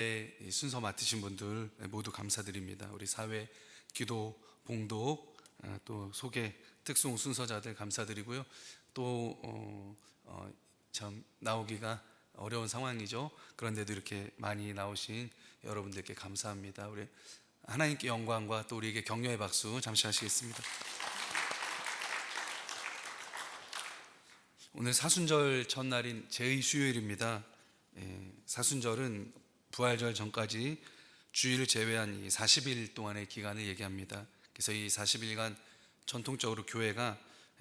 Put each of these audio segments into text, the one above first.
이 순서 맡으신 분들 모두 감사드립니다. 우리 사회, 기도, 봉독, 또 소개, 특송 순서자들 감사드리고요. 또 참 나오기가 어려운 상황이죠. 그런데도 이렇게 많이 나오신 여러분들께 감사합니다. 우리 하나님께 영광과 또 우리에게 격려의 박수 잠시 하시겠습니다. 오늘 사순절 첫날인 제2수요일입니다. 사순절은 부활절 전까지 주일을 제외한 이 40일 동안의 기간을 얘기합니다. 그래서 이 40일간 전통적으로 교회가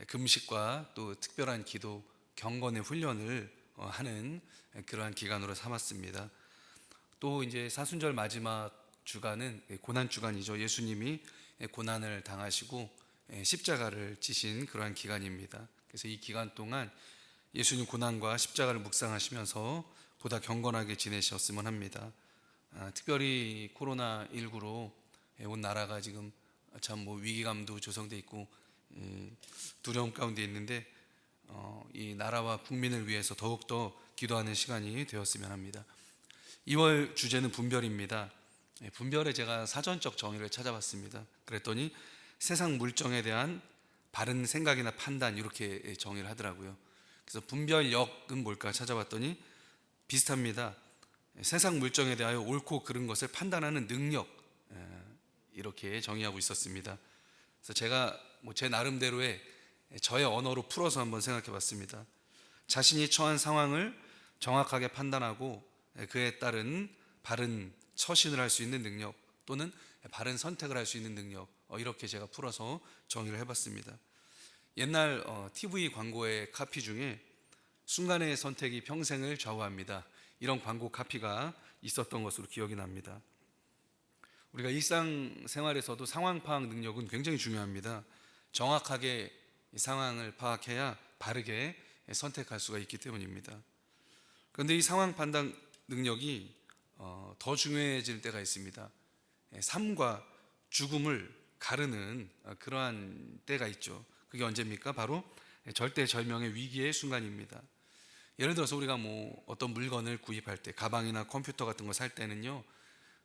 금식과 또 특별한 기도, 경건의 훈련을 하는 그러한 기간으로 삼았습니다. 또 이제 사순절 마지막 주간은 고난 주간이죠. 예수님이 고난을 당하시고 십자가를 지신 그러한 기간입니다. 그래서 이 기간 동안 예수님 고난과 십자가를 묵상하시면서 보다 경건하게 지내셨으면 합니다. 특별히 코로나19로 온 나라가 지금 참 위기감도 조성돼 있고 두려움 가운데 있는데 이 나라와 국민을 위해서 더욱더 기도하는 시간이 되었으면 합니다. 2월 주제는 분별입니다. 분별에 제가 사전적 정의를 찾아봤습니다. 그랬더니 세상 물정에 대한 바른 생각이나 판단, 이렇게 정의를 하더라고요. 그래서 분별력은 뭘까 찾아봤더니 비슷합니다. 세상 물정에 대하여 옳고 그른 것을 판단하는 능력, 이렇게 정의하고 있었습니다. 그래서 제가 제 나름대로의 저의 언어로 풀어서 한번 생각해 봤습니다. 자신이 처한 상황을 정확하게 판단하고 그에 따른 바른 처신을 할 수 있는 능력, 또는 바른 선택을 할 수 있는 능력, 이렇게 제가 풀어서 정의를 해봤습니다. 옛날 TV 광고의 카피 중에 순간의 선택이 평생을 좌우합니다, 이런 광고 카피가 있었던 것으로 기억이 납니다. 우리가 일상생활에서도 상황 파악 능력은 굉장히 중요합니다. 정확하게 상황을 파악해야 바르게 선택할 수가 있기 때문입니다. 그런데 이 상황 판단 능력이 더 중요해질 때가 있습니다. 삶과 죽음을 가르는 그러한 때가 있죠. 그게 언제입니까? 바로 절대절명의 위기의 순간입니다. 예를 들어서 우리가 어떤 물건을 구입할 때, 가방이나 컴퓨터 같은 거 살 때는요,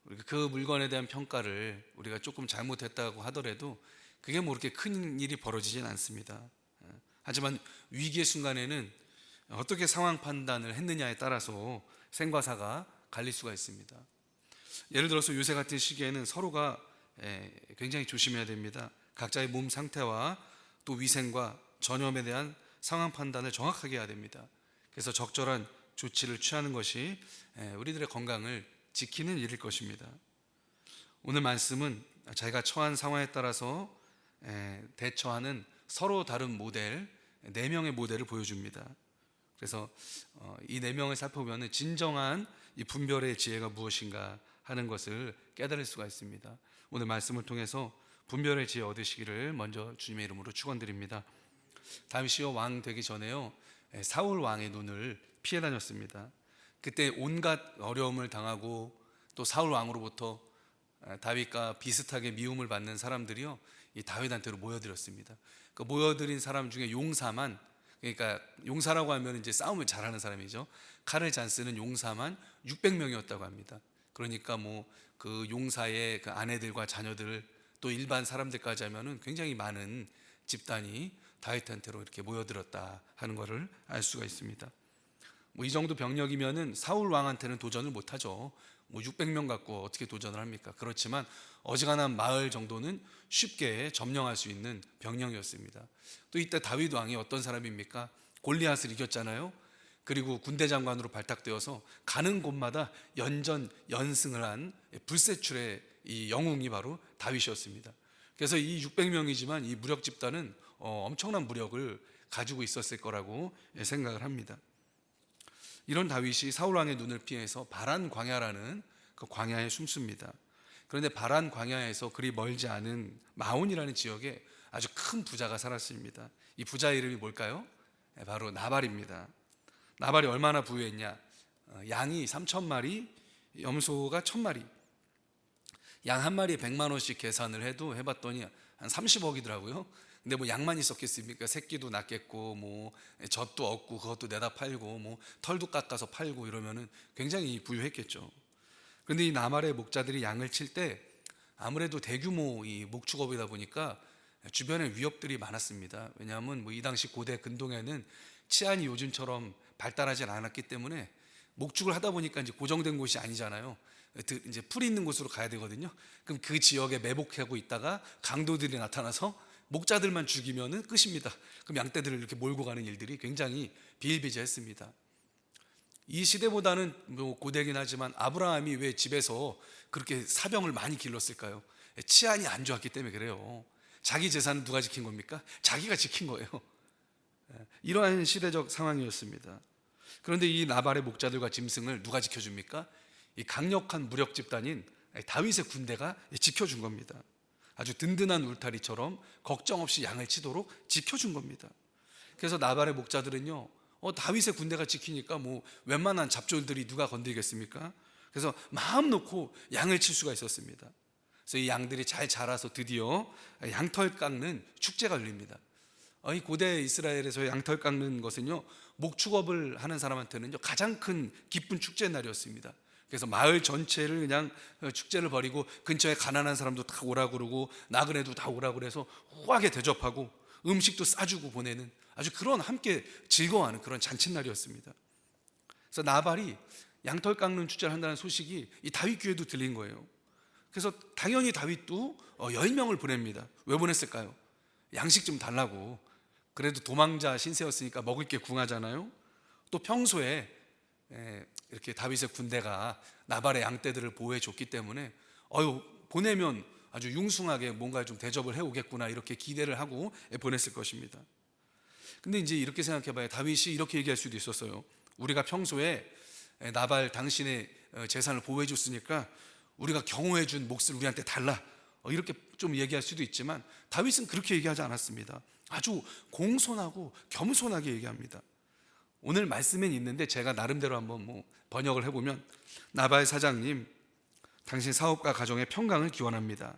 우리가 그 물건에 대한 평가를 우리가 조금 잘못했다고 하더라도 그게 그렇게 큰 일이 벌어지진 않습니다. 하지만 위기의 순간에는 어떻게 상황 판단을 했느냐에 따라서 생과 사가 갈릴 수가 있습니다. 예를 들어서 요새 같은 시기에는 서로가 굉장히 조심해야 됩니다. 각자의 몸 상태와 또 위생과 전염에 대한 상황 판단을 정확하게 해야 됩니다. 그래서 적절한 조치를 취하는 것이 우리들의 건강을 지키는 일일 것입니다. 오늘 말씀은 자기가 처한 상황에 따라서 대처하는 서로 다른 모델, 4명의 모델을 보여줍니다. 그래서 이 4명을 살펴보면 진정한 이 분별의 지혜가 무엇인가 하는 것을 깨달을 수가 있습니다. 오늘 말씀을 통해서 분별의 지혜 얻으시기를 먼저 주님의 이름으로 축원드립니다. 다윗이요, 왕 되기 전에요, 사울 왕의 눈을 피해 다녔습니다. 그때 온갖 어려움을 당하고 또 사울 왕으로부터 다윗과 비슷하게 미움을 받는 사람들이요, 이 다윗한테로 모여들었습니다. 그 모여들인 사람 중에 용사만, 그러니까 용사라고 하면 이제 싸움을 잘하는 사람이죠. 칼을 잘 쓰는 용사만 600명이었다고 합니다. 그러니까 그 용사의 그 아내들과 자녀들, 또 일반 사람들까지 하면은 굉장히 많은 집단이 다윗한테로 이렇게 모여들었다 하는 것을 알 수가 있습니다. 이 정도 병력이면은 사울 왕한테는 도전을 못하죠. 600명 갖고 어떻게 도전을 합니까? 그렇지만 어지간한 마을 정도는 쉽게 점령할 수 있는 병력이었습니다. 또 이때 다윗 왕이 어떤 사람입니까? 골리앗을 이겼잖아요. 그리고 군대 장관으로 발탁되어서 가는 곳마다 연전 연승을 한 불세출의 이 영웅이 바로 다윗이었습니다. 그래서 이 600명이지만 이 무력 집단은 엄청난 무력을 가지고 있었을 거라고 생각을 합니다. 이런 다윗이 사울 왕의 눈을 피해서 바란 광야라는 그 광야에 숨습니다. 그런데 바란 광야에서 그리 멀지 않은 마온이라는 지역에 아주 큰 부자가 살았습니다. 이 부자의 이름이 뭘까요? 바로 나발입니다. 나발이 얼마나 부유했냐? 양이 3,000마리, 염소가 1,000마리. 양 한 마리에 100만 원씩 계산을 해봤더니 한 30억이더라고요. 근데 양만 있었겠습니까? 새끼도 낳겠고 젖도 얻고 그것도 내다 팔고 털도 깎아서 팔고 이러면은 굉장히 부유했겠죠. 그런데 이 나발의 목자들이 양을 칠 때 아무래도 대규모 이 목축업이다 보니까 주변에 위협들이 많았습니다. 왜냐하면 이 당시 고대 근동에는 치안이 요즘처럼 발달하지 않았기 때문에 목축을 하다 보니까 이제 고정된 곳이 아니잖아요. 이제 풀이 있는 곳으로 가야 되거든요. 그럼 그 지역에 매복하고 있다가 강도들이 나타나서 목자들만 죽이면은 끝입니다. 그럼 양떼들을 이렇게 몰고 가는 일들이 굉장히 비일비재했습니다. 이 시대보다는 고되긴 하지만 아브라함이 왜 집에서 그렇게 사병을 많이 길렀을까요? 치안이 안 좋았기 때문에 그래요. 자기 재산은 누가 지킨 겁니까? 자기가 지킨 거예요. 이러한 시대적 상황이었습니다. 그런데 이 나발의 목자들과 짐승을 누가 지켜줍니까? 이 강력한 무력 집단인 다윗의 군대가 지켜준 겁니다. 아주 든든한 울타리처럼 걱정 없이 양을 치도록 지켜준 겁니다. 그래서 나발의 목자들은요, 다윗의 군대가 지키니까 웬만한 잡졸들이 누가 건드리겠습니까? 그래서 마음 놓고 양을 칠 수가 있었습니다. 그래서 이 양들이 잘 자라서 드디어 양털 깎는 축제가 열립니다. 이 고대 이스라엘에서 양털 깎는 것은요, 목축업을 하는 사람한테는요 가장 큰 기쁜 축제 날이었습니다. 그래서 마을 전체를 그냥 축제를 벌이고 근처에 가난한 사람도 다 오라고 그러고 나그네도 다 오라고 그래서 후하게 대접하고 음식도 싸주고 보내는 아주 그런 함께 즐거워하는 그런 잔칫날이었습니다. 그래서 나발이 양털 깎는 축제를 한다는 소식이 이 다윗 귀에도 들린 거예요. 그래서 당연히 다윗도 10명을 보냅니다. 왜 보냈을까요? 양식 좀 달라고. 그래도 도망자 신세였으니까 먹을 게 궁하잖아요. 또 평소에 이렇게 다윗의 군대가 나발의 양떼들을 보호해 줬기 때문에 보내면 아주 융숭하게 뭔가 좀 대접을 해오겠구나 이렇게 기대를 하고 보냈을 것입니다. 근데 이제 이렇게 생각해봐요. 다윗이 이렇게 얘기할 수도 있었어요. 우리가 평소에 나발 당신의 재산을 보호해 줬으니까 우리가 경호해 준 몫을 우리한테 달라, 이렇게 좀 얘기할 수도 있지만 다윗은 그렇게 얘기하지 않았습니다. 아주 공손하고 겸손하게 얘기합니다. 오늘 말씀엔 있는데 제가 나름대로 한번 번역을 해보면, 나발 사장님, 당신 사업과 가정의 평강을 기원합니다.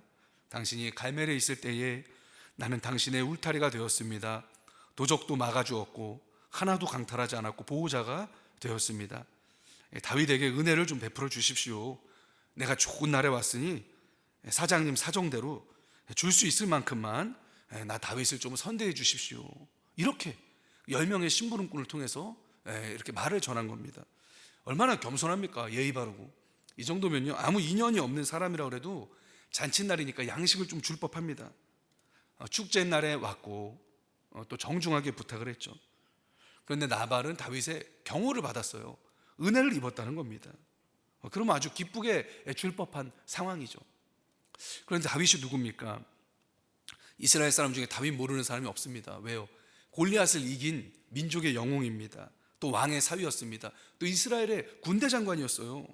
당신이 갈멜에 있을 때에 나는 당신의 울타리가 되었습니다. 도적도 막아주었고 하나도 강탈하지 않았고 보호자가 되었습니다. 다윗에게 은혜를 좀 베풀어 주십시오. 내가 좋은 날에 왔으니 사장님 사정대로 줄 수 있을 만큼만 나 다윗을 좀 선대해 주십시오. 이렇게 10명의 심부름꾼을 통해서 이렇게 말을 전한 겁니다. 얼마나 겸손합니까? 예의 바르고. 이 정도면요 아무 인연이 없는 사람이라고 해도 잔칫날이니까 양식을 좀 줄 법합니다. 축제날에 왔고 또 정중하게 부탁을 했죠. 그런데 나발은 다윗의 경호를 받았어요. 은혜를 입었다는 겁니다. 그러면 아주 기쁘게 줄 법한 상황이죠. 그런데 다윗이 누굽니까? 이스라엘 사람 중에 다윗 모르는 사람이 없습니다. 왜요? 골리앗을 이긴 민족의 영웅입니다. 또 왕의 사위였습니다. 또 이스라엘의 군대 장관이었어요.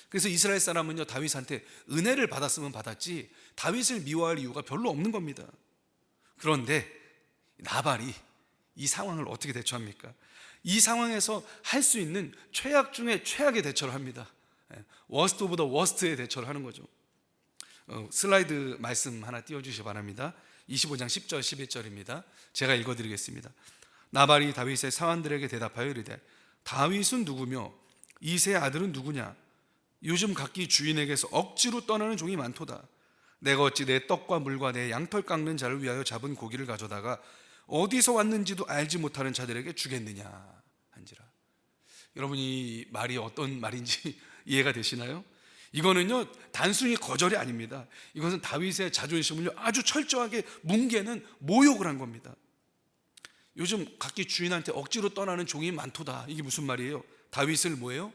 그래서 이스라엘 사람은요 다윗한테 은혜를 받았으면 받았지 다윗을 미워할 이유가 별로 없는 겁니다. 그런데 나발이 이 상황을 어떻게 대처합니까? 이 상황에서 할 수 있는 최악 중에 최악의 대처를 합니다. 워스트 오브 더 워스트의 대처를 하는 거죠. 슬라이드 말씀 하나 띄워주시기 바랍니다. 25장 10절 11절입니다. 제가 읽어드리겠습니다. 나발이 다윗의 사환들에게 대답하여 이르되 다윗은 누구며 이새의 아들은 누구냐? 요즘 각기 주인에게서 억지로 떠나는 종이 많도다. 내가 어찌 내 떡과 물과 내 양털 깎는 자를 위하여 잡은 고기를 가져다가 어디서 왔는지도 알지 못하는 자들에게 주겠느냐 한지라. 여러분 이 말이 어떤 말인지 이해가 되시나요? 이거는요 단순히 거절이 아닙니다. 이것은 다윗의 자존심을 아주 철저하게 뭉개는 모욕을 한 겁니다. 요즘 각기 주인한테 억지로 떠나는 종이 많도다. 이게 무슨 말이에요? 다윗을 뭐예요?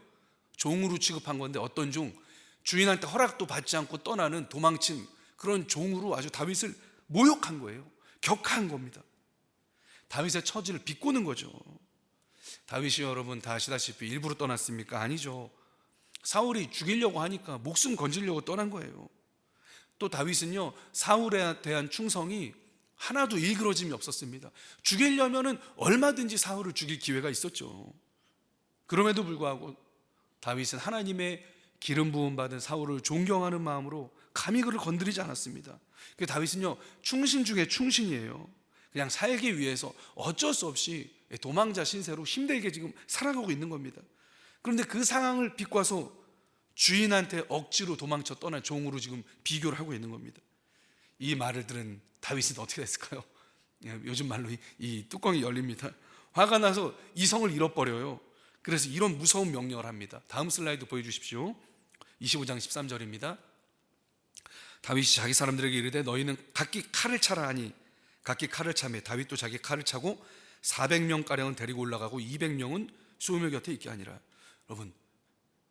종으로 취급한 건데 어떤 종? 주인한테 허락도 받지 않고 떠나는 도망친 그런 종으로 아주 다윗을 모욕한 거예요. 격한 겁니다. 다윗의 처지를 비꼬는 거죠. 다윗이 여러분 다 아시다시피 일부러 떠났습니까? 아니죠. 사울이 죽이려고 하니까 목숨 건지려고 떠난 거예요. 또 다윗은요 사울에 대한 충성이 하나도 일그러짐이 없었습니다. 죽이려면은 얼마든지 사울을 죽일 기회가 있었죠. 그럼에도 불구하고 다윗은 하나님의 기름 부음 받은 사울을 존경하는 마음으로 감히 그를 건드리지 않았습니다. 그 다윗은요 충신 중에 충신이에요. 그냥 살기 위해서 어쩔 수 없이 도망자 신세로 힘들게 지금 살아가고 있는 겁니다. 그런데 그 상황을 비꼬아서 주인한테 억지로 도망쳐 떠난 종으로 지금 비교를 하고 있는 겁니다. 이 말을 들은 다윗은 어떻게 됐을까요? 요즘 말로 이 뚜껑이 열립니다. 화가 나서 이성을 잃어버려요. 그래서 이런 무서운 명령을 합니다. 다음 슬라이드 보여주십시오. 25장 13절입니다. 다윗이 자기 사람들에게 이르되 너희는 각기 칼을 차라 하니 각기 칼을 차매 다윗도 자기 칼을 차고 400명가량은 데리고 올라가고 200명은 소묘 곁에 있게 하니라. 여러분,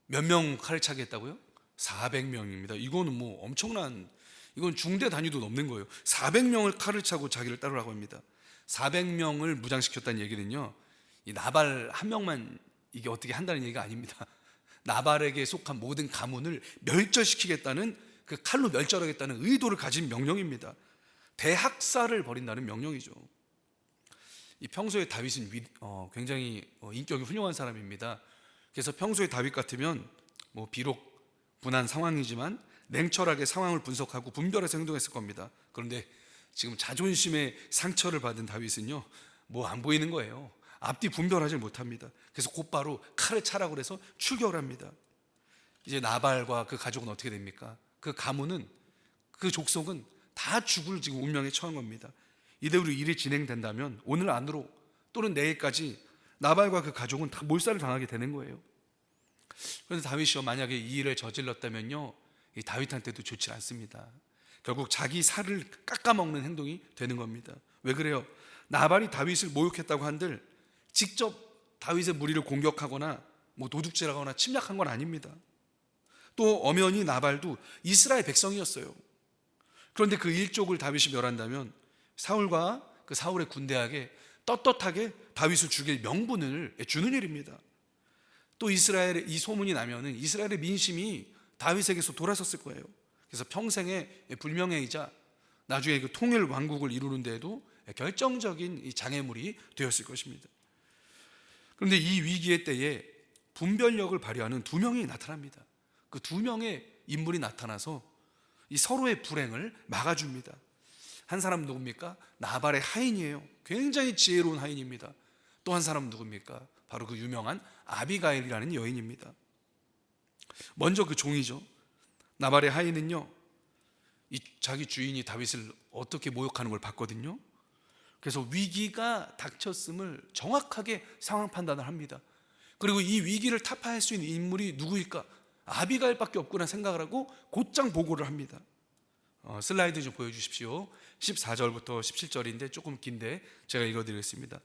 몇 명 칼을 차게 했다고요? 400명입니다. 이거는 뭐 엄청난, 이건 중대 단위도 넘는 거예요. 400명을 칼을 차고 자기를 따르라고 합니다. 400명을 무장시켰다는 얘기는요, 이 나발 한 명만 이게 어떻게 한다는 얘기가 아닙니다. 나발에게 속한 모든 가문을 멸절시키겠다는, 그 칼로 멸절하겠다는 의도를 가진 명령입니다. 대학살을 벌인다는 명령이죠. 이 평소에 다윗은 굉장히 인격이 훌륭한 사람입니다. 그래서 평소에 다윗 같으면 뭐 비록 분한 상황이지만 냉철하게 상황을 분석하고 분별해서 행동했을 겁니다. 그런데 지금 자존심의 상처를 받은 다윗은요, 뭐 안 보이는 거예요. 앞뒤 분별하지 못합니다. 그래서 곧바로 칼을 차라고 해서 출격을 합니다. 이제 나발과 그 가족은 어떻게 됩니까? 그 가문은, 그 족속은 다 죽을 지금 운명에 처한 겁니다. 이대로 일이 진행된다면 오늘 안으로 또는 내일까지 나발과 그 가족은 다 몰살을 당하게 되는 거예요. 그런데 다윗이요, 만약에 이 일을 저질렀다면요, 이 다윗한테도 좋지 않습니다. 결국 자기 살을 깎아먹는 행동이 되는 겁니다. 왜 그래요? 나발이 다윗을 모욕했다고 한들 직접 다윗의 무리를 공격하거나 뭐 도둑질하거나 침략한 건 아닙니다. 또 엄연히 나발도 이스라엘 백성이었어요. 그런데 그 일족을 다윗이 멸한다면 사울과 그 사울의 군대에게 떳떳하게 다윗을 죽일 명분을 주는 일입니다. 또 이스라엘의 이 소문이 나면은 이스라엘의 민심이 다윗에게서 돌아섰을 거예요. 그래서 평생의 불명예이자 나중에 그 통일 왕국을 이루는 데에도 결정적인 이 장애물이 되었을 것입니다. 그런데 이 위기의 때에 분별력을 발휘하는 두 명이 나타납니다. 그 두 명의 인물이 나타나서 이 서로의 불행을 막아줍니다. 한 사람 누굽니까? 나발의 하인이에요. 굉장히 지혜로운 하인입니다. 또 한 사람 누굽니까? 바로 그 유명한 아비가일이라는 여인입니다. 먼저 그 종이죠. 나발의 하인은요, 이 자기 주인이 다윗을 어떻게 모욕하는 걸 봤거든요. 그래서 위기가 닥쳤음을 정확하게 상황 판단을 합니다. 그리고 이 위기를 타파할 수 있는 인물이 누구일까? 아비가일밖에 없구나 생각을 하고 곧장 보고를 합니다. 슬라이드 좀 보여주십시오. 14절부터 17절인데 조금 긴데 제가 읽어드리겠습니다.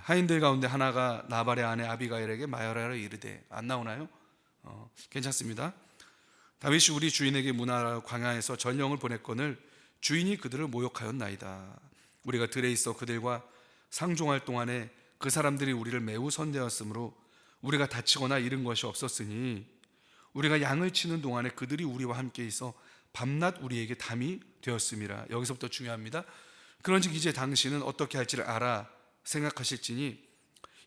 하인들 가운데 하나가 나발의 아내 아비가일에게 말하여 이르되, 안 나오나요? 괜찮습니다. 다윗이 우리 주인에게 문하라 광야에서 전령을 보냈거늘 주인이 그들을 모욕하였나이다. 우리가 들에 있어 그들과 상종할 동안에 그 사람들이 우리를 매우 선대하였으므로 우리가 다치거나 잃은 것이 없었으니 우리가 양을 치는 동안에 그들이 우리와 함께 있어 밤낮 우리에게 담이 되었음이라. 여기서부터 중요합니다. 그런즉 이제 당신은 어떻게 할지를 알아 생각하실지니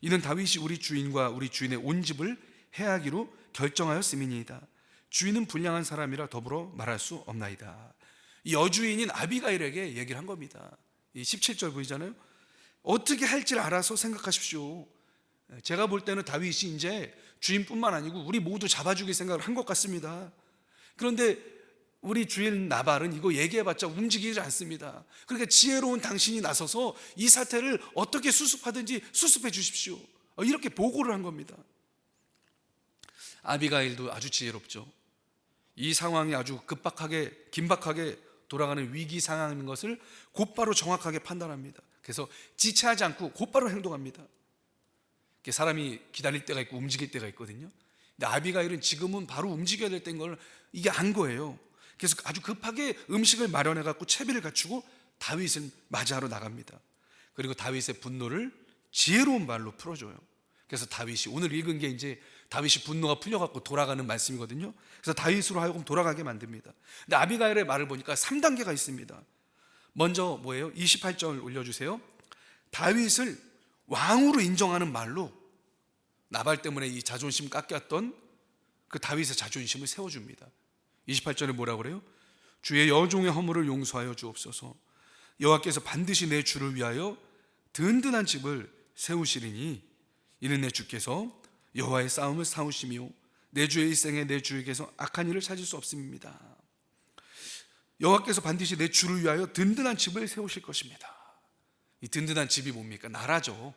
이는 다윗이 우리 주인과 우리 주인의 온 집을 해하기로 결정하였음이니이다. 주인은 불량한 사람이라 더불어 말할 수 없나이다. 이 여주인인 아비가일에게 얘기를 한 겁니다. 이 17절 보이잖아요. 어떻게 할지를 알아서 생각하십시오. 제가 볼 때는 다윗이 이제 주인뿐만 아니고 우리 모두 잡아주길 생각을 한 것 같습니다. 그런데 우리 주인 나발은 이거 얘기해봤자 움직이지 않습니다. 그러니까 지혜로운 당신이 나서서 이 사태를 어떻게 수습하든지 수습해 주십시오. 이렇게 보고를 한 겁니다. 아비가일도 아주 지혜롭죠. 이 상황이 아주 긴박하게 돌아가는 위기 상황인 것을 곧바로 정확하게 판단합니다. 그래서 지체하지 않고 곧바로 행동합니다. 사람이 기다릴 때가 있고 움직일 때가 있거든요. 근데 아비가일은 지금은 바로 움직여야 될 때인 걸 이게 안 거예요. 그래서 아주 급하게 음식을 마련해 갖고 채비를 갖추고 다윗을 맞이하러 나갑니다. 그리고 다윗의 분노를 지혜로운 말로 풀어줘요. 그래서 다윗이, 오늘 읽은 게 이제 다윗이 분노가 풀려갖고 돌아가는 말씀이거든요. 그래서 다윗으로 하여금 돌아가게 만듭니다. 근데 아비가일의 말을 보니까 3단계가 있습니다. 먼저 뭐예요? 28절 올려주세요. 다윗을 왕으로 인정하는 말로 나발 때문에 이 자존심 깎였던 그 다윗의 자존심을 세워줍니다. 28절에 뭐라고 그래요? 주의 여종의 허물을 용서하여 주옵소서. 여호와께서 반드시 내 주를 위하여 든든한 집을 세우시리니 이는 내 주께서 여호와의 싸움을 싸우시며 내 주의 일생에 내 주에게서 악한 일을 찾을 수 없습니다. 여호와께서 반드시 내 주를 위하여 든든한 집을 세우실 것입니다. 이 든든한 집이 뭡니까? 나라죠.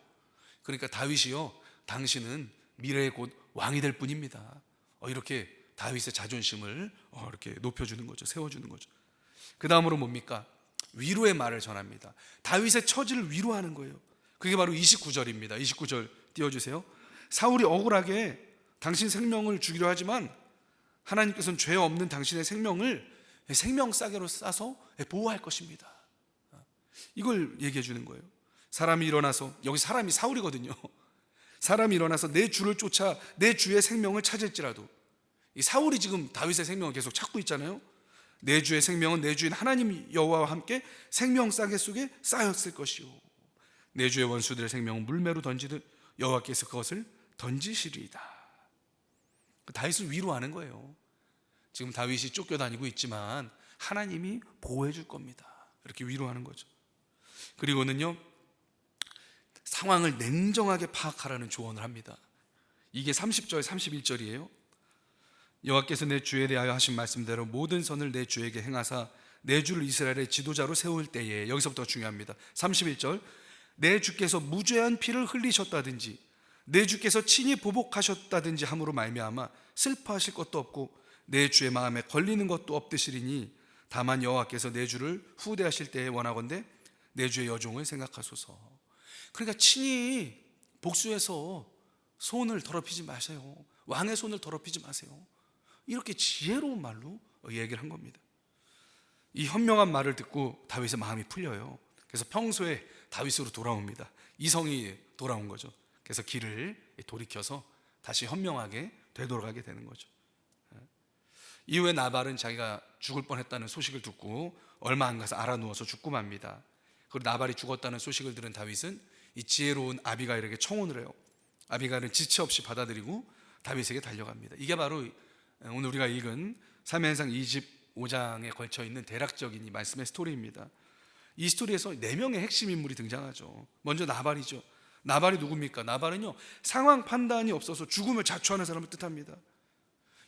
그러니까 다윗이요, 당신은 미래의 곧 왕이 될 뿐입니다. 이렇게 다윗의 자존심을 이렇게 높여주는 거죠. 세워주는 거죠. 그 다음으로 뭡니까? 위로의 말을 전합니다. 다윗의 처지를 위로하는 거예요. 그게 바로 29절입니다. 29절 띄워주세요. 사울이 억울하게 당신 생명을 죽이려 하지만 하나님께서는 죄 없는 당신의 생명을 생명싸개로 싸서 보호할 것입니다. 이걸 얘기해 주는 거예요. 사람이 일어나서, 여기 사람이 사울이거든요. 사람이 일어나서 내 주를 쫓아 내 주의 생명을 찾을지라도, 이 사울이 지금 다윗의 생명을 계속 찾고 있잖아요. 내 주의 생명은 내 주인 하나님 여호와와 함께 생명싸개 속에 쌓였을 것이요, 내 주의 원수들의 생명은 물매로 던지듯 여호와께서 그것을 던지시리이다. 다윗을 위로하는 거예요. 지금 다윗이 쫓겨다니고 있지만 하나님이 보호해 줄 겁니다. 이렇게 위로하는 거죠. 그리고는요, 상황을 냉정하게 파악하라는 조언을 합니다. 이게 30절 31절이에요 여호와께서 내 주에 대하여 하신 말씀대로 모든 선을 내 주에게 행하사 내 주를 이스라엘의 지도자로 세울 때에, 여기서부터 중요합니다. 31절, 내 주께서 무죄한 피를 흘리셨다든지 내 주께서 친히 보복하셨다든지 함으로 말미암아 슬퍼하실 것도 없고 내 주의 마음에 걸리는 것도 없으시리니 다만 여호와께서 내 주를 후대하실 때에 원하건대 내 주의 여종을 생각하소서. 그러니까 친히 복수해서 손을 더럽히지 마세요. 왕의 손을 더럽히지 마세요. 이렇게 지혜로운 말로 얘기를 한 겁니다. 이 현명한 말을 듣고 다윗의 마음이 풀려요. 그래서 평소에 다윗으로 돌아옵니다. 이성이 돌아온 거죠. 그래서 길을 돌이켜서 다시 현명하게 되돌아가게 되는 거죠. 이후에 나발은 자기가 죽을 뻔했다는 소식을 듣고 얼마 안 가서 알아 누워서 죽고 맙니다. 그리고 나발이 죽었다는 소식을 들은 다윗은 이 지혜로운 아비가일에게 청혼을 해요. 아비가일은 지체 없이 받아들이고 다윗에게 달려갑니다. 이게 바로 오늘 우리가 읽은 사무엘상 25장에 걸쳐 있는 대략적인 이 말씀의 스토리입니다. 이 스토리에서 4명의 핵심 인물이 등장하죠. 먼저 나발이죠. 나발이 누굽니까? 나발은요, 상황 판단이 없어서 죽음을 자초하는 사람을 뜻합니다.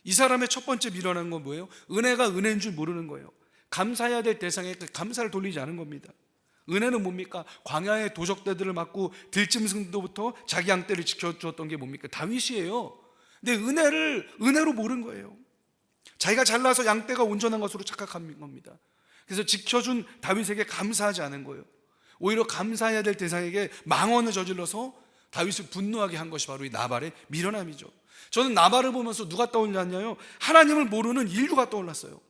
이 사람의 첫 번째 미련한 건 뭐예요? 은혜가 은혜인 줄 모르는 거예요. 감사해야 될 대상에 감사를 돌리지 않은 겁니다. 은혜는 뭡니까? 광야의 도적대들을 맞고 들짐승도부터 자기 양떼를 지켜주었던 게 뭡니까? 다윗이에요. 근데 은혜로 모른 거예요. 자기가 잘나서 양떼가 온전한 것으로 착각한 겁니다. 그래서 지켜준 다윗에게 감사하지 않은 거예요. 오히려 감사해야 될 대상에게 망언을 저질러서 다윗을 분노하게 한 것이 바로 이 나발의 미련함이죠. 저는 나발을 보면서 누가 떠올랐냐요? 하나님을 모르는 인류가 떠올랐어요.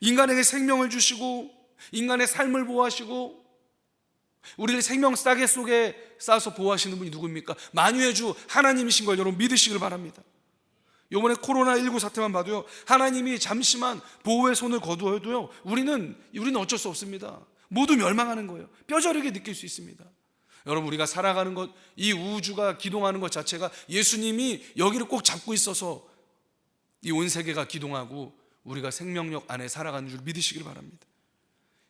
인간에게 생명을 주시고 인간의 삶을 보호하시고 우리를 생명 싸개 속에 싸서 보호하시는 분이 누굽니까? 만유의 주 하나님이신 걸 여러분 믿으시길 바랍니다. 이번에 코로나19 사태만 봐도요, 하나님이 잠시만 보호의 손을 거두어도요, 우리는 어쩔 수 없습니다. 모두 멸망하는 거예요. 뼈저리게 느낄 수 있습니다. 여러분, 우리가 살아가는 것, 이 우주가 기동하는 것 자체가 예수님이 여기를 꼭 잡고 있어서 이 온 세계가 기동하고 우리가 생명력 안에 살아가는 줄 믿으시길 바랍니다.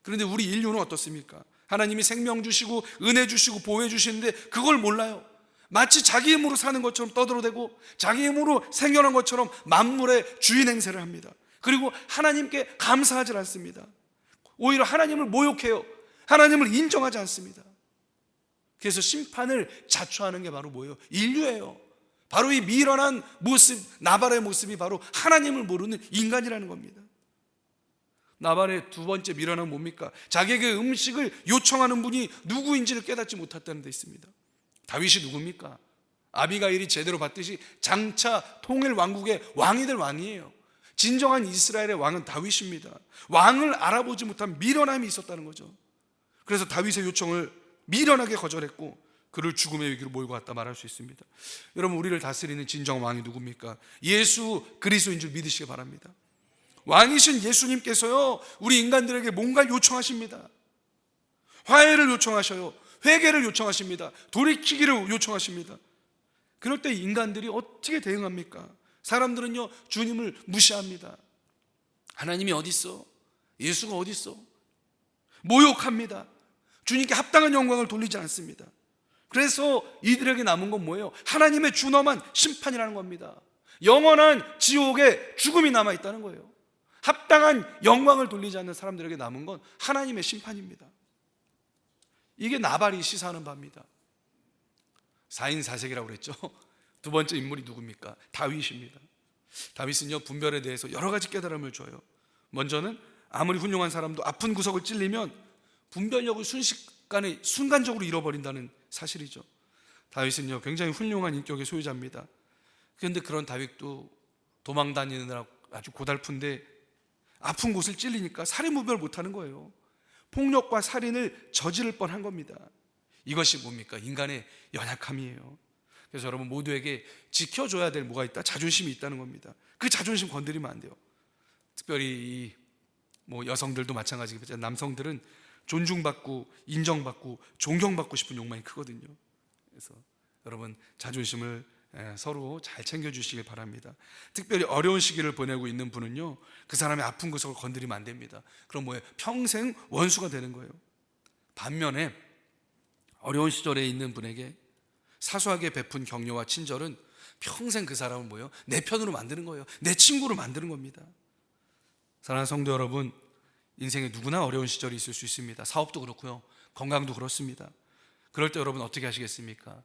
그런데 우리 인류는 어떻습니까? 하나님이 생명 주시고 은혜 주시고 보호해 주시는데 그걸 몰라요. 마치 자기 힘으로 사는 것처럼 떠들어대고 자기 힘으로 생겨난 것처럼 만물의 주인 행세를 합니다. 그리고 하나님께 감사하지 않습니다. 오히려 하나님을 모욕해요. 하나님을 인정하지 않습니다. 그래서 심판을 자초하는 게 바로 뭐예요? 인류예요. 바로 이 미련한 모습, 나발의 모습이 바로 하나님을 모르는 인간이라는 겁니다. 나발의 두 번째 미련함은 뭡니까? 자기에게 음식을 요청하는 분이 누구인지를 깨닫지 못했다는 데 있습니다. 다윗이 누굽니까? 아비가일이 제대로 봤듯이 장차 통일 왕국의 왕이 될 왕이에요. 진정한 이스라엘의 왕은 다윗입니다. 왕을 알아보지 못한 미련함이 있었다는 거죠. 그래서 다윗의 요청을 미련하게 거절했고 그를 죽음의 위기로 몰고 갔다 말할 수 있습니다. 여러분, 우리를 다스리는 진정 왕이 누굽니까? 예수 그리스도인 줄 믿으시기 바랍니다. 왕이신 예수님께서요, 우리 인간들에게 뭔가를 요청하십니다. 화해를 요청하셔요. 회개를 요청하십니다. 돌이키기를 요청하십니다. 그럴 때 인간들이 어떻게 대응합니까? 사람들은요, 주님을 무시합니다. 하나님이 어디 있어? 예수가 어디 있어? 모욕합니다. 주님께 합당한 영광을 돌리지 않습니다. 그래서 이들에게 남은 건 뭐예요? 하나님의 준엄한 심판이라는 겁니다. 영원한 지옥에 죽음이 남아있다는 거예요. 합당한 영광을 돌리지 않는 사람들에게 남은 건 하나님의 심판입니다. 이게 나발이 시사하는 바입니다. 4인 4색이라고 그랬죠. 두 번째 인물이 누굽니까? 다윗입니다. 다윗은요, 분별에 대해서 여러 가지 깨달음을 줘요. 먼저는 아무리 훌륭한 사람도 아픈 구석을 찔리면 분별력을 순식간에 순간적으로 잃어버린다는 사실이죠. 다윗은요, 굉장히 훌륭한 인격의 소유자입니다. 그런데 그런 다윗도 도망 다니느라 아주 고달픈데 아픈 곳을 찔리니까 살인무별 못하는 거예요. 폭력과 살인을 저지를 뻔한 겁니다. 이것이 뭡니까? 인간의 연약함이에요. 그래서 여러분 모두에게 지켜줘야 될 뭐가 있다? 자존심이 있다는 겁니다. 그 자존심 건드리면 안 돼요. 특별히 여성들도 마찬가지겠지만 남성들은 존중받고 인정받고 존경받고 싶은 욕망이 크거든요. 그래서 여러분 자존심을 서로 잘 챙겨주시길 바랍니다. 특별히 어려운 시기를 보내고 있는 분은요, 그 사람의 아픈 구석을 건드리면 안 됩니다. 그럼 뭐예요? 평생 원수가 되는 거예요. 반면에 어려운 시절에 있는 분에게 사소하게 베푼 격려와 친절은 평생 그 사람을 뭐예요? 내 편으로 만드는 거예요. 내 친구로 만드는 겁니다. 사랑하는 성도 여러분, 인생에 누구나 어려운 시절이 있을 수 있습니다. 사업도 그렇고요, 건강도 그렇습니다. 그럴 때 여러분 어떻게 하시겠습니까?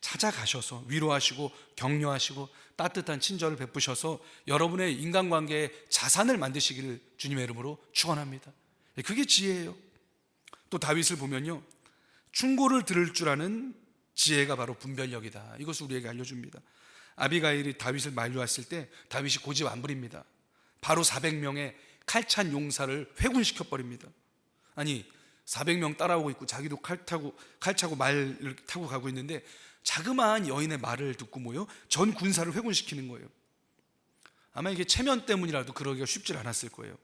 찾아가셔서 위로하시고 격려하시고 따뜻한 친절을 베푸셔서 여러분의 인간관계에 자산을 만드시기를 주님의 이름으로 축원합니다. 그게 지혜예요. 또 다윗을 보면요, 충고를 들을 줄 아는 지혜가 바로 분별력이다. 이것을 우리에게 알려줍니다. 아비가일이 다윗을 만류했을 때 다윗이 고집 안 부립니다. 바로 400명의 칼찬 용사를 회군시켜 버립니다. 아니 400명 따라오고 있고 자기도 칼 차고 말을 타고 가고 있는데 자그마한 여인의 말을 듣고 뭐요? 전 군사를 회군시키는 거예요. 아마 이게 체면 때문이라도 그러기가 쉽지 않았을 거예요.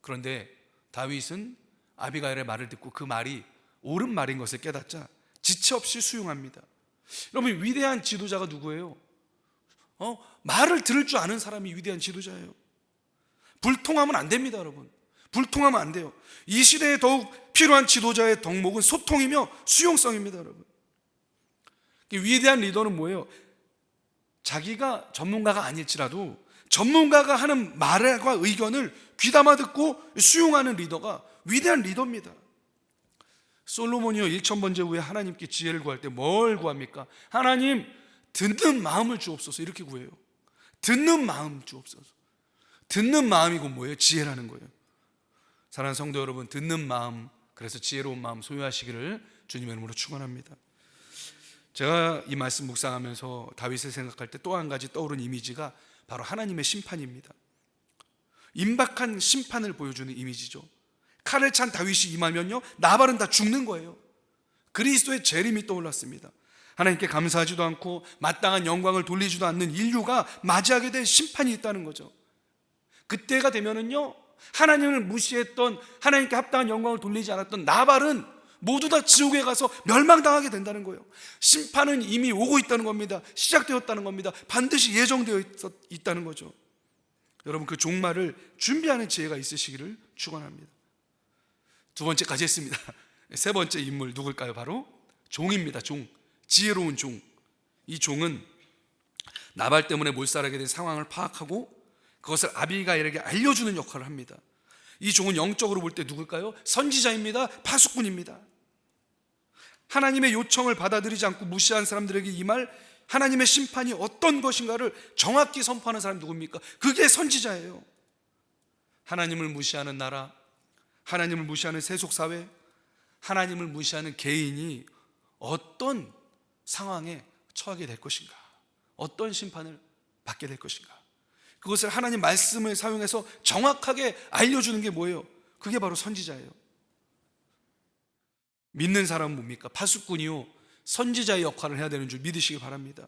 그런데 다윗은 아비가일의 말을 듣고 그 말이 옳은 말인 것을 깨닫자 지체 없이 수용합니다. 여러분 위대한 지도자가 누구예요? 말을 들을 줄 아는 사람이 위대한 지도자예요. 불통하면 안 됩니다, 여러분. 불통하면 안 돼요. 이 시대에 더욱 필요한 지도자의 덕목은 소통이며 수용성입니다, 여러분. 위대한 리더는 뭐예요? 자기가 전문가가 아닐지라도 전문가가 하는 말과 의견을 귀담아 듣고 수용하는 리더가 위대한 리더입니다. 솔로몬이요 1000번째 후에 하나님께 지혜를 구할 때 뭘 구합니까? 하나님 듣는 마음을 주옵소서, 이렇게 구해요. 듣는 마음 주옵소서. 듣는 마음이 곧 뭐예요? 지혜라는 거예요. 사랑하는 성도 여러분, 듣는 마음, 그래서 지혜로운 마음 소유하시기를 주님의 이름으로 축원합니다. 제가 이 말씀 묵상하면서 다윗을 생각할 때 또 한 가지 떠오른 이미지가 바로 하나님의 심판입니다. 임박한 심판을 보여주는 이미지죠. 칼을 찬 다윗이 임하면요, 나발은 다 죽는 거예요. 그리스도의 재림이 떠올랐습니다. 하나님께 감사하지도 않고 마땅한 영광을 돌리지도 않는 인류가 맞이하게 될 심판이 있다는 거죠. 그때가 되면은요, 하나님을 무시했던, 하나님께 합당한 영광을 돌리지 않았던 나발은 모두 다 지옥에 가서 멸망당하게 된다는 거예요. 심판은 이미 오고 있다는 겁니다. 시작되었다는 겁니다. 반드시 예정되어 있다는 거죠. 여러분 그 종말을 준비하는 지혜가 있으시기를 축원합니다. 두 번째까지 했습니다. 세 번째 인물 누굴까요? 바로 종입니다. 종, 지혜로운 종. 이 종은 나발 때문에 몰살하게 된 상황을 파악하고 그것을 아비가일에게 알려주는 역할을 합니다. 이 종은 영적으로 볼 때 누굴까요? 선지자입니다. 파수꾼입니다. 하나님의 요청을 받아들이지 않고 무시한 사람들에게 임할 하나님의 심판이 어떤 것인가를 정확히 선포하는 사람이 누굽니까? 그게 선지자예요. 하나님을 무시하는 나라, 하나님을 무시하는 세속사회, 하나님을 무시하는 개인이 어떤 상황에 처하게 될 것인가, 어떤 심판을 받게 될 것인가, 그것을 하나님 말씀을 사용해서 정확하게 알려주는 게 뭐예요? 그게 바로 선지자예요. 믿는 사람은 뭡니까? 파수꾼이요, 선지자의 역할을 해야 되는 줄 믿으시기 바랍니다.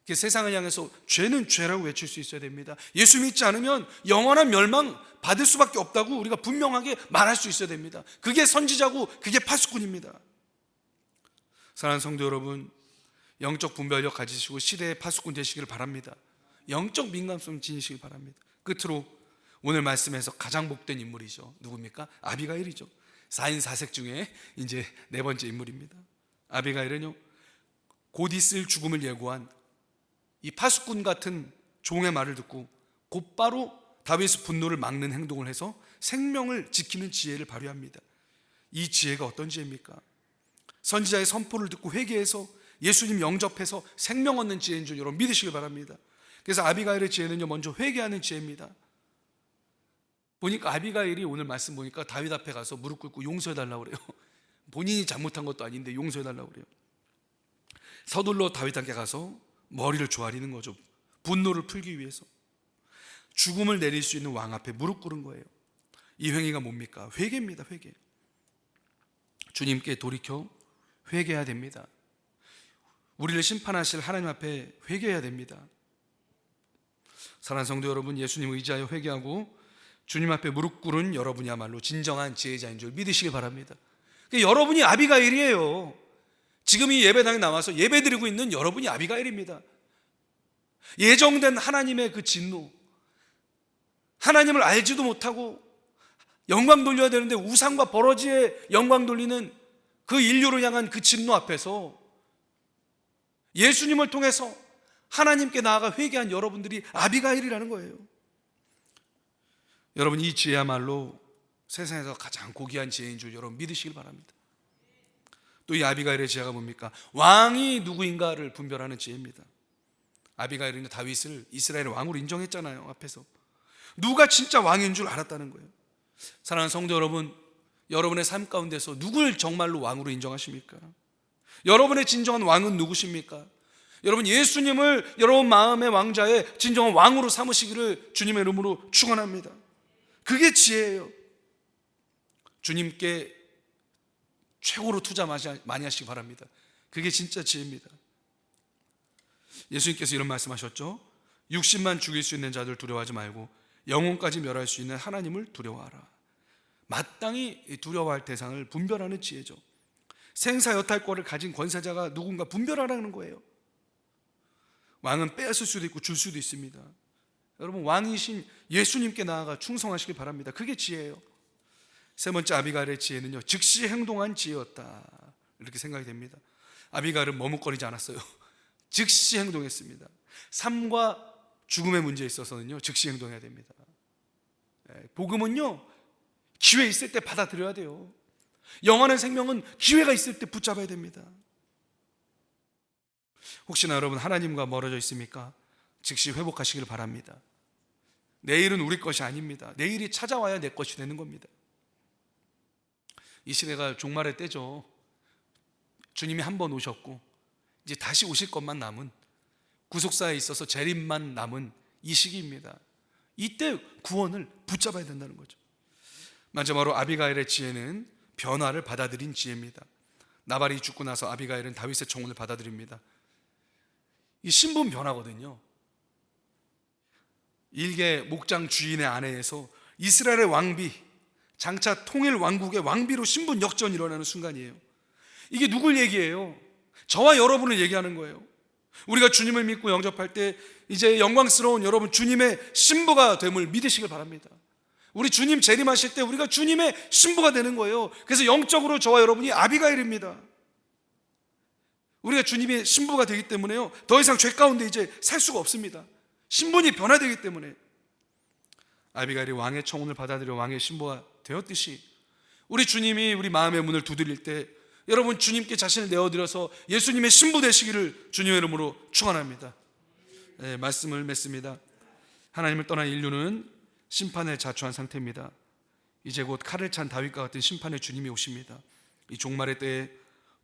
세상을 향해서 죄는 죄라고 외칠 수 있어야 됩니다. 예수 믿지 않으면 영원한 멸망 받을 수밖에 없다고 우리가 분명하게 말할 수 있어야 됩니다. 그게 선지자고 그게 파수꾼입니다. 사랑하는 성도 여러분, 영적 분별력 가지시고 시대의 파수꾼 되시기를 바랍니다. 영적 민감성 지니시길 바랍니다. 끝으로 오늘 말씀에서 가장 복된 인물이죠. 누굽니까? 아비가일이죠. 4인 4색 중에 이제 네 번째 인물입니다. 아비가일은요, 곧 있을 죽음을 예고한 이 파수꾼 같은 종의 말을 듣고 곧바로 다윗의 분노를 막는 행동을 해서 생명을 지키는 지혜를 발휘합니다. 이 지혜가 어떤 지혜입니까? 선지자의 선포를 듣고 회개해서 예수님 영접해서 생명 얻는 지혜인 줄 여러분 믿으시길 바랍니다. 그래서 아비가일의 지혜는요, 먼저 회개하는 지혜입니다. 보니까 아비가일이 오늘 말씀 보니까 다윗 앞에 가서 무릎 꿇고 용서해달라고 그래요. 본인이 잘못한 것도 아닌데 용서해달라고 그래요. 서둘러 다윗한테 가서 머리를 조아리는 거죠. 분노를 풀기 위해서. 죽음을 내릴 수 있는 왕 앞에 무릎 꿇은 거예요. 이 행위가 뭡니까? 회개입니다. 회개. 주님께 돌이켜 회개해야 됩니다. 우리를 심판하실 하나님 앞에 회개해야 됩니다. 사랑하는 성도 여러분, 예수님 의지하여 회개하고 주님 앞에 무릎 꿇은 여러분이야말로 진정한 지혜자인 줄 믿으시기 바랍니다. 여러분이 아비가일이에요. 지금 이 예배당에 나와서 예배드리고 있는 여러분이 아비가일입니다. 예정된 하나님의 그 진노, 하나님을 알지도 못하고 영광 돌려야 되는데 우상과 버러지에 영광 돌리는 그 인류를 향한 그 진노 앞에서 예수님을 통해서 하나님께 나아가 회개한 여러분들이 아비가일이라는 거예요. 여러분, 이 지혜야말로 세상에서 가장 고귀한 지혜인 줄 여러분 믿으시길 바랍니다. 또 이 아비가일의 지혜가 뭡니까? 왕이 누구인가를 분별하는 지혜입니다. 아비가일은 다윗을 이스라엘 왕으로 인정했잖아요. 앞에서 누가 진짜 왕인 줄 알았다는 거예요. 사랑하는 성도 여러분, 여러분의 삶 가운데서 누굴 정말로 왕으로 인정하십니까? 여러분의 진정한 왕은 누구십니까? 여러분, 예수님을 여러분 마음의 왕자의 진정한 왕으로 삼으시기를 주님의 이름으로 축원합니다. 그게 지혜예요. 주님께 최고로 투자 많이 하시기 바랍니다. 그게 진짜 지혜입니다. 예수님께서 이런 말씀하셨죠. 육신만 죽일 수 있는 자들 두려워하지 말고 영혼까지 멸할 수 있는 하나님을 두려워하라. 마땅히 두려워할 대상을 분별하는 지혜죠. 생사여탈권을 가진 권세자가 누군가 분별하라는 거예요. 왕은 빼앗을 수도 있고 줄 수도 있습니다. 여러분, 왕이신 예수님께 나아가 충성하시길 바랍니다. 그게 지혜예요. 세 번째 아비가일의 지혜는요, 즉시 행동한 지혜였다, 이렇게 생각이 됩니다. 아비가일은 머뭇거리지 않았어요. 즉시 행동했습니다. 삶과 죽음의 문제에 있어서는요, 즉시 행동해야 됩니다. 복음은요, 기회 있을 때 받아들여야 돼요. 영원한 생명은 기회가 있을 때 붙잡아야 됩니다. 혹시나 여러분 하나님과 멀어져 있습니까? 즉시 회복하시길 바랍니다. 내일은 우리 것이 아닙니다. 내일이 찾아와야 내 것이 되는 겁니다. 이 시대가 종말의 때죠. 주님이 한 번 오셨고 이제 다시 오실 것만 남은, 구속사에 있어서 재림만 남은 이 시기입니다. 이때 구원을 붙잡아야 된다는 거죠. 마지막으로 아비가일의 지혜는 변화를 받아들인 지혜입니다. 나발이 죽고 나서 아비가일은 다윗의 청혼을 받아들입니다. 이 신분 변화거든요. 일개 목장 주인의 아내에서 이스라엘의 왕비, 장차 통일 왕국의 왕비로 신분 역전이 일어나는 순간이에요. 이게 누굴 얘기해요? 저와 여러분을 얘기하는 거예요. 우리가 주님을 믿고 영접할 때 이제 영광스러운 여러분 주님의 신부가 됨을 믿으시길 바랍니다. 우리 주님 재림하실 때 우리가 주님의 신부가 되는 거예요. 그래서 영적으로 저와 여러분이 아비가일입니다. 우리가 주님의 신부가 되기 때문에요, 더 이상 죄 가운데 이제 살 수가 없습니다. 신분이 변화되기 때문에. 아비가일이 왕의 청혼을 받아들여 왕의 신부가 되었듯이 우리 주님이 우리 마음의 문을 두드릴 때 여러분 주님께 자신을 내어드려서 예수님의 신부 되시기를 주님의 이름으로 축원합니다. 네, 말씀을 맺습니다. 하나님을 떠난 인류는 심판에 자초한 상태입니다. 이제 곧 칼을 찬 다윗과 같은 심판의 주님이 오십니다. 이 종말의 때에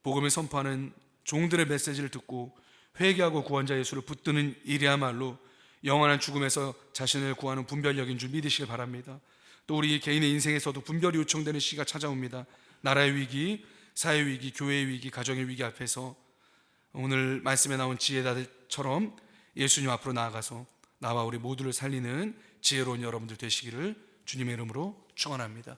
복음을 선포하는 종들의 메시지를 듣고 회개하고 구원자 예수를 붙드는 일이야말로 영원한 죽음에서 자신을 구하는 분별력인 줄 믿으시길 바랍니다. 또 우리 개인의 인생에서도 분별이 요청되는 시기가 찾아옵니다. 나라의 위기, 사회 위기, 교회의 위기, 가정의 위기 앞에서 오늘 말씀에 나온 지혜자들처럼 예수님 앞으로 나아가서 나와 우리 모두를 살리는 지혜로운 여러분들 되시기를 주님의 이름으로 축원합니다.